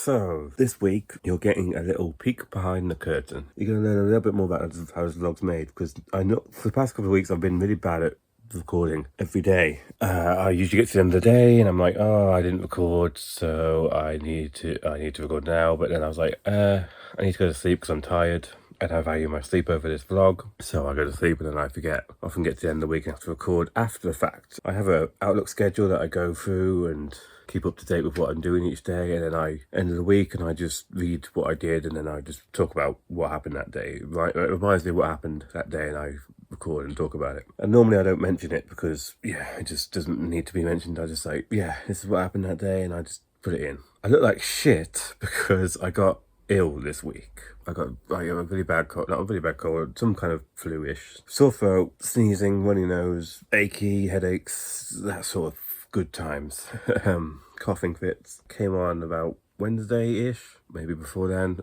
So, this week, you're getting a little peek behind the curtain. You're going to learn a little bit more about how this vlog's made, because I know for the past couple of weeks, I've been really bad at recording every day. I usually get to the end of the day, and I'm like, oh, I didn't record, so I need to record now. But then I was like, I need to go to sleep because I'm tired. And I value my sleep over this vlog, so I go to sleep and then I forget. Often get to the end of the week and have to record after the fact. I have a Outlook schedule that I go through and keep up to date with what I'm doing each day, and then end of the week and I just read what I did, and then I just talk about what happened that day. Right, it reminds me of what happened that day, and I record and talk about it. And normally I don't mention it because, yeah, it just doesn't need to be mentioned. I just like, yeah, this is what happened that day, and I just put it in. I look like shit because I got ill this week. I got a really bad cold, not a really bad cold, some kind of flu-ish. Sore throat, sneezing, runny nose, achy, headaches, that sort of good times. Coughing fits. Came on about Wednesday-ish, maybe before then.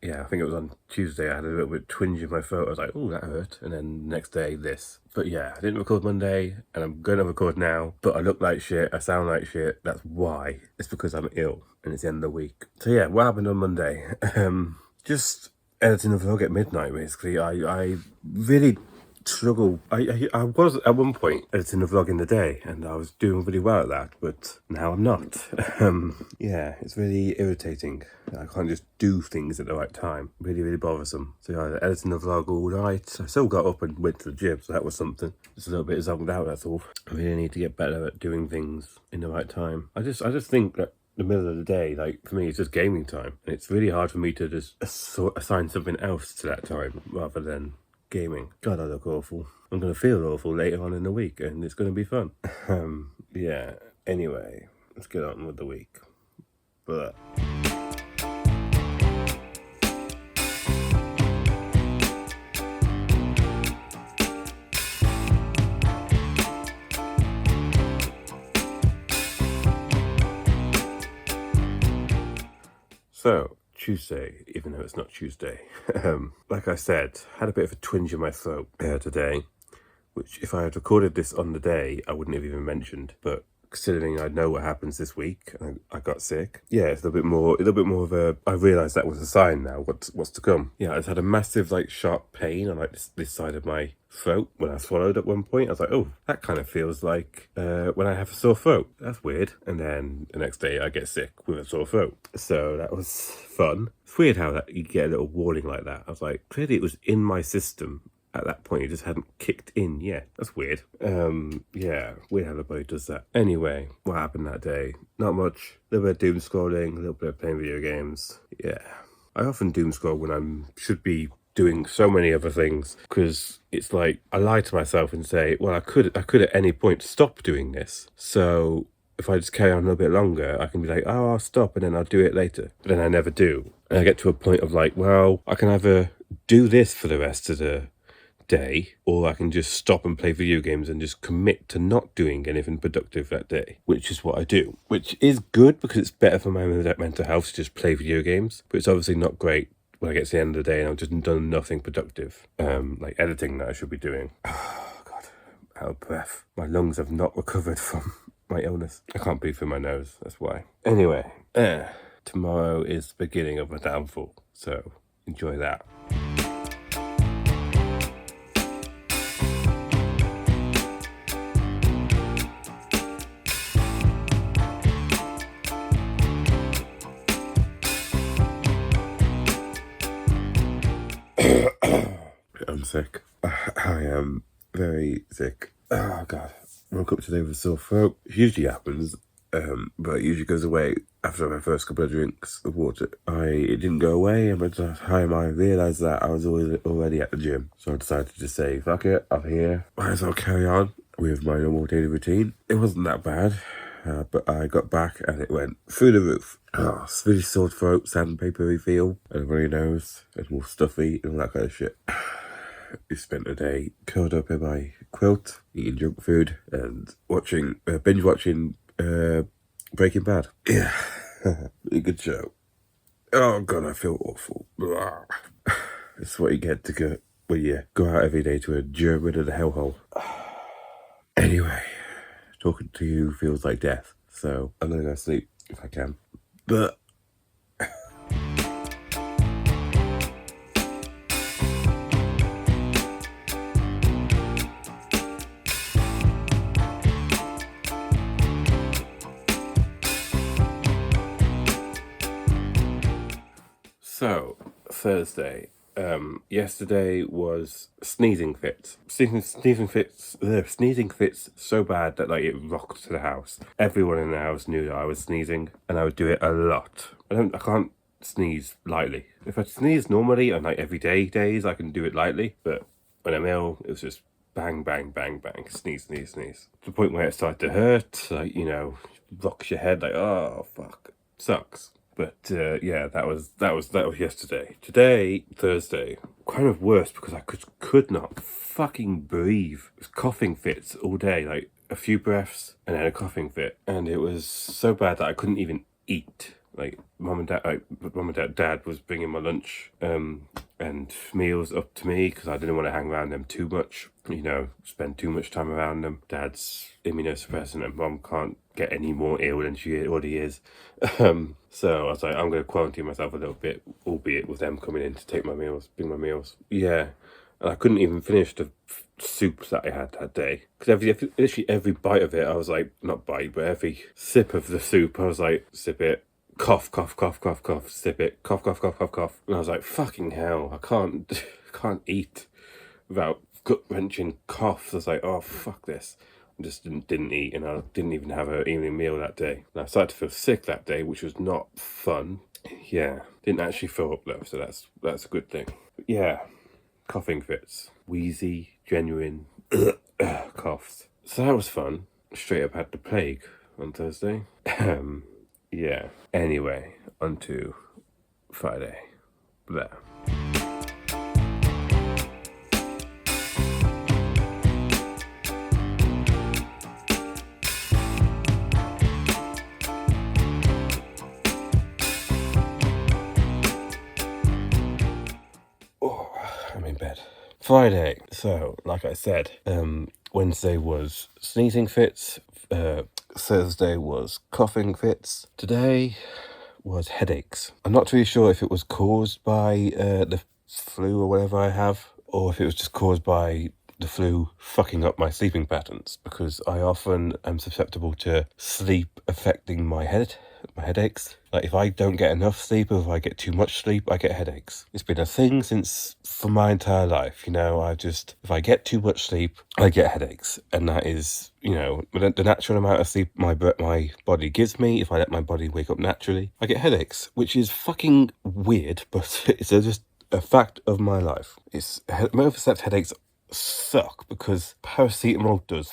Yeah, I think it was on Tuesday. I had a little bit twinge in my throat. I was like, oh, that hurt. And then the next day, this. But yeah, I didn't record Monday, and I'm going to record now. But I look like shit. I sound like shit. That's why. It's because I'm ill, and it's the end of the week. So yeah, what happened on Monday? Just editing the vlog at midnight, basically. I really struggle. I was at one point editing the vlog in the day, and I was doing really well at that, but now I'm not. Yeah, it's really irritating. I can't just do things at the right time. Really, really bothersome. So yeah, I was editing the vlog all night. I still got up and went to the gym, so that was something. Just a little bit zonked out, that's all. I really need to get better at doing things in the right time. I just think that the middle of the day, like for me, it's just gaming time, and it's really hard for me to just assign something else to that time rather than gaming. God, I look awful. I'm gonna feel awful later on in the week, and it's gonna be fun. Yeah. Anyway, let's get on with the week. But so, Tuesday, even though it's not Tuesday. Like I said, had a bit of a twinge in my throat today, which if I had recorded this on the day, I wouldn't have even mentioned. But considering I know what happens this week, and I got sick, yeah, it's a little bit more of a, I realised that was a sign now, what's to come. Yeah, I just had a massive, like, sharp pain on, like, this side of my throat when I swallowed at one point. I was like, oh, that kind of feels like when I have a sore throat. That's weird. And then the next day I get sick with a sore throat. So that was fun. It's weird how that you get a little warning like that. I was like, clearly it was in my system at that point. It just hadn't kicked in yet. That's weird. Yeah, weird how the body does that. Anyway, what happened that day? Not much. A little bit of doom scrolling, a little bit of playing video games. Yeah. I often doom scroll when I should be doing so many other things, because it's like I lie to myself and say, well, I could at any point stop doing this. So if I just carry on a little bit longer, I can be like, oh, I'll stop and then I'll do it later. But then I never do. And I get to a point of like, well, I can either do this for the rest of the day, or I can just stop and play video games and just commit to not doing anything productive that day, which is what I do, which is good because it's better for my mental health to just play video games, but it's obviously not great when I get to the end of the day and I've just done nothing productive, like editing that I should be doing. Oh God, out of breath. My lungs have not recovered from my illness. I can't breathe through my nose, that's why. Anyway, tomorrow is the beginning of my downfall, so enjoy that. I'm sick. I am very sick. Oh God. Woke up today with a sore throat. It usually happens, but it usually goes away after my first couple of drinks of water. It didn't go away, and by the time I realised that, I was already at the gym. So I decided to just say, fuck it, I'm here. Might as well carry on with my normal daily routine. It wasn't that bad, but I got back and it went through the roof. Oh, it's really sore throat, sandpapery feel, and a runny nose, and all stuffy, and all that kind of shit. We spent a day curled up in my quilt, eating junk food, and binge watching Breaking Bad. Yeah, really good show. Oh God, I feel awful. It's what you get to go when you go out every day to a German and a hellhole. Anyway, talking to you feels like death, so I'm gonna go sleep if I can. But So, Thursday. Yesterday was sneezing fits. Sneezing fits so bad that like it rocked the house. Everyone in the house knew that I was sneezing, and I would do it a lot. I can't sneeze lightly. If I sneeze normally on like everyday days, I can do it lightly. But when I'm ill, it was just bang, bang, bang, bang, sneeze, sneeze, sneeze. To the point where it started to hurt. Like rocks your head. Like, oh fuck, sucks. But yeah, that was yesterday. Today, Thursday, kind of worse because I could not fucking breathe. It was coughing fits all day, like a few breaths and then a coughing fit, and it was so bad that I couldn't even eat. Like mum and dad was bringing my lunch and meals up to me because I didn't want to hang around them too much. Spend too much time around them. Dad's immunosuppressant and mum can't get any more ill than she already is. So I was like, I'm going to quarantine myself a little bit, albeit with them coming in to bring my meals. Yeah, and I couldn't even finish the soup that I had that day because literally every bite of it, I was like, not bite, but every sip of the soup, I was like, sip it. Cough, cough, cough, cough, cough, sip it, cough, cough, cough, cough, cough. And I was like, fucking hell, I can't eat without gut-wrenching coughs. I was like, oh, fuck this. I just didn't eat, and I didn't even have an evening meal that day. And I started to feel sick that day, which was not fun. Yeah, didn't actually throw up though, so that's a good thing. But yeah, coughing fits. Wheezy, genuine coughs. So that was fun. Straight up had the plague on Thursday. Yeah. Anyway, on to Friday. Blah. Oh, I'm in bed. Friday. So, like I said, Wednesday was sneezing fits. Thursday was coughing fits. Today was headaches. I'm not really sure if it was caused by the flu or whatever I have, or if it was just caused by the flu fucking up my sleeping patterns, because I often am susceptible to sleep affecting my headaches. Like if I don't get enough sleep or if I get too much sleep, I get headaches. It's been a thing for my entire life. If I get too much sleep, I get headaches. And that is, the natural amount of sleep my body gives me. If I let my body wake up naturally, I get headaches, which is fucking weird, but it's just a fact of my life. Overslept headaches suck because paracetamol does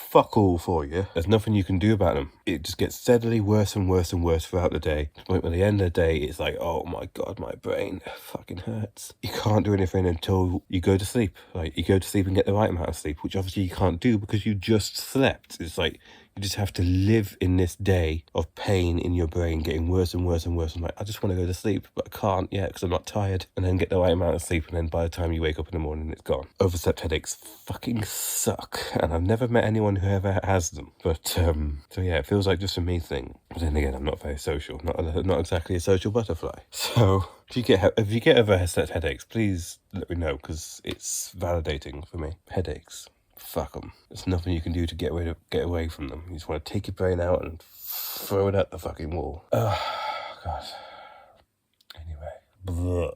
fuck all for you. There's nothing you can do about them. It just gets steadily worse and worse and worse throughout the day. But at the end of the day, it's like, oh my god, my brain fucking hurts. You can't do anything until you go to sleep. Like, you go to sleep and get the right amount of sleep, which obviously you can't do because you just slept. It's like, you just have to live in this day of pain in your brain getting worse and worse and worse. I'm like, I just want to go to sleep, but I can't yet because I'm not tired. And then get the right amount of sleep, and then by the time you wake up in the morning, it's gone. Overslept headaches fucking suck, and I've never met anyone who ever has them. But so yeah, it feels like just a me thing. But then again, I'm not very social, not exactly a social butterfly. So if you get overslept headaches, please let me know, because it's validating for me. Headaches. Fuck them. There's nothing you can do to get away from them. You just want to take your brain out and throw it at the fucking wall. Oh, God. Anyway. Blah.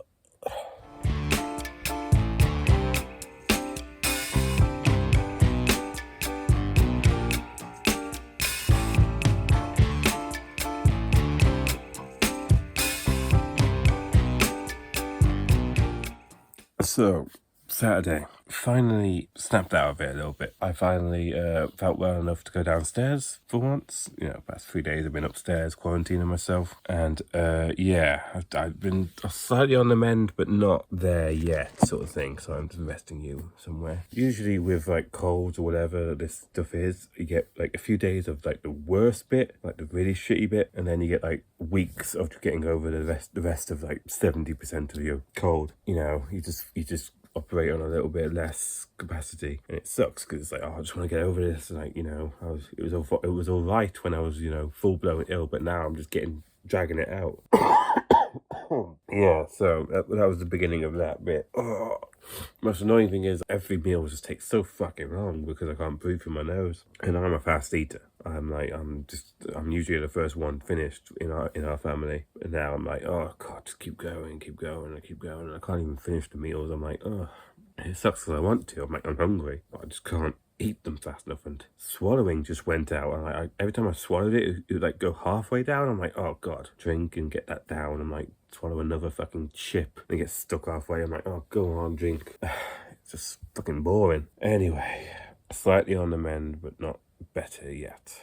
So, Saturday, finally snapped out of it a little bit. I finally felt well enough to go downstairs for once. Past 3 days I've been upstairs quarantining myself. And I've been slightly on the mend, but not there yet, sort of thing. So I'm just resting you somewhere. Usually with like colds or whatever this stuff is, you get like a few days of like the worst bit, like the really shitty bit, and then you get like weeks of getting over the rest of like 70% of your cold. You just operate on a little bit less capacity, and it sucks because it's like, oh, I just want to get over this. Like, it was all right when I was full blown ill, but now I'm just dragging it out. Yeah, so that was the beginning of that bit. Oh. Most annoying thing is every meal just takes so fucking long because I can't breathe through my nose. And I'm a fast eater. I'm usually the first one finished in our family. And now I'm like, oh god, just keep going. And I can't even finish the meals. I'm like, oh, it sucks because I want to. I'm hungry, but I just can't eat them fast enough. And swallowing just went out. And every time I swallowed it would like go halfway down. I'm like, oh god, drink and get that down. I'm like, swallow another fucking chip and it gets stuck halfway. I'm like, oh, go on, drink. It's just fucking boring. Anyway, slightly on the mend, but not better yet.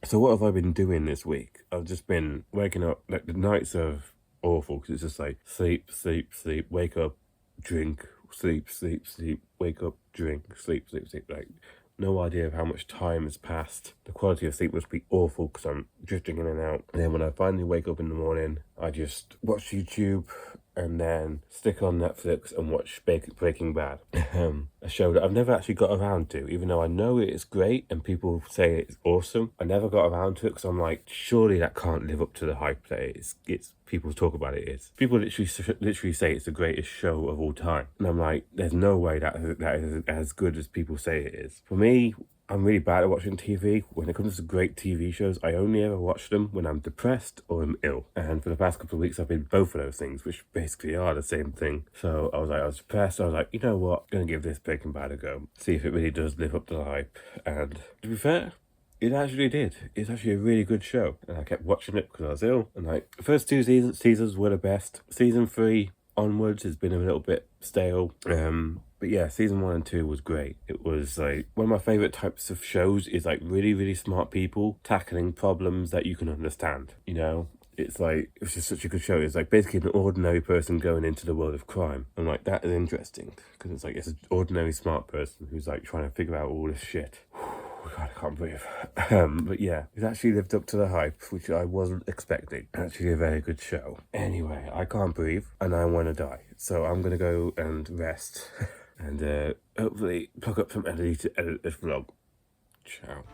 So what have I been doing this week? I've just been waking up. Like, the nights are awful because it's just like sleep, wake up, drink, sleep, wake up, drink, sleep. Like, no idea of how much time has passed. The quality of sleep must be awful because I'm drifting in and out. And then when I finally wake up in the morning, I just watch YouTube and then stick on Netflix and watch Breaking Bad. A show that I've never actually got around to, even though I know it is great and people say it's awesome. I never got around to it because I'm like, surely that can't live up to the hype that it's people talk about it is. People literally say it's the greatest show of all time. And I'm like, there's no way that is as good as people say it is. For me, I'm really bad at watching TV. When it comes to great TV shows, I only ever watch them when I'm depressed or I'm ill. And for the past couple of weeks, I've been both of those things, which basically are the same thing. So I was depressed. I was like, you know what? I'm going to give this Breaking Bad a go. See if it really does live up to the hype. And to be fair, it actually did. It's actually a really good show. And I kept watching it because I was ill. And like, the first two seasons were the best. Season 3 onwards has been a little bit stale. But yeah, season 1 and 2 was great. It was like one of my favorite types of shows is like really smart people tackling problems that you can understand, you know? It's just such a good show. It's like basically an ordinary person going into the world of crime. And like, that is interesting because it's an ordinary smart person who's like trying to figure out all this shit. God, I can't breathe. But yeah, it actually lived up to the hype, which I wasn't expecting. Actually a very good show. Anyway, I can't breathe and I want to die. So I'm going to go and rest and hopefully plug up some energy to edit this vlog. Ciao.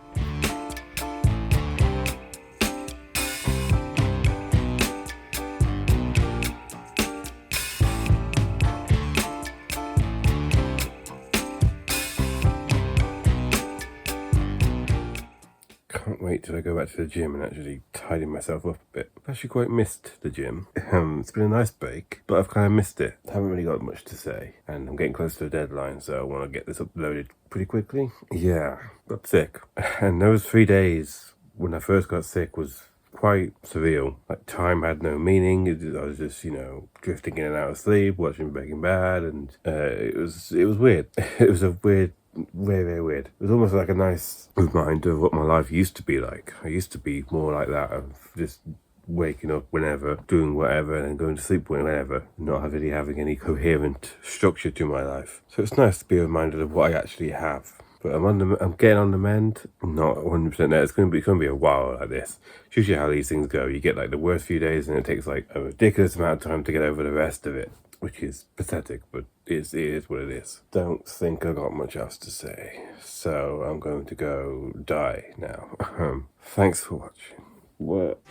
Can't wait till I go back to the gym and actually tidy myself up a bit. I've actually quite missed the gym. It's been a nice break, but I've kind of missed it. I haven't really got much to say, and I'm getting close to the deadline, so I want to get this uploaded pretty quickly. Yeah, got sick. And those 3 days when I first got sick was quite surreal. Like, time had no meaning. I was just, drifting in and out of sleep, watching Breaking Bad, and it was weird. It was a weird, very weird. It was almost like a nice reminder of what my life used to be like. I used to be more like that, of just waking up whenever, doing whatever, and then going to sleep whenever, not really having any coherent structure to my life. So it's nice to be reminded of what I actually have. But I'm getting on the mend. I'm not 100% there. It's going to be a while like this. It's usually how these things go. You get like the worst few days and it takes like a ridiculous amount of time to get over the rest of it, which is pathetic, but it is what it is. Don't think I got much else to say. So I'm going to go die now. Thanks for watching. What?